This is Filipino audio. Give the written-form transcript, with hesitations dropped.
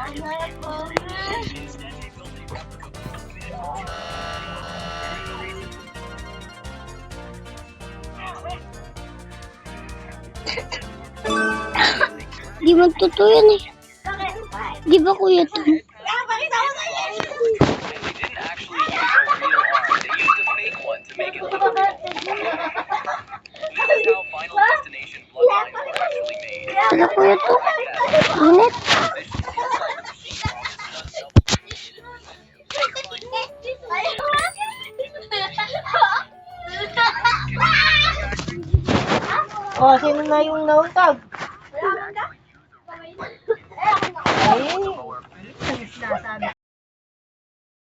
Di man totoo yan eh. Di ba kuya to? Ano kuya to? Init? Oh, sino na yung nauntag? Ay,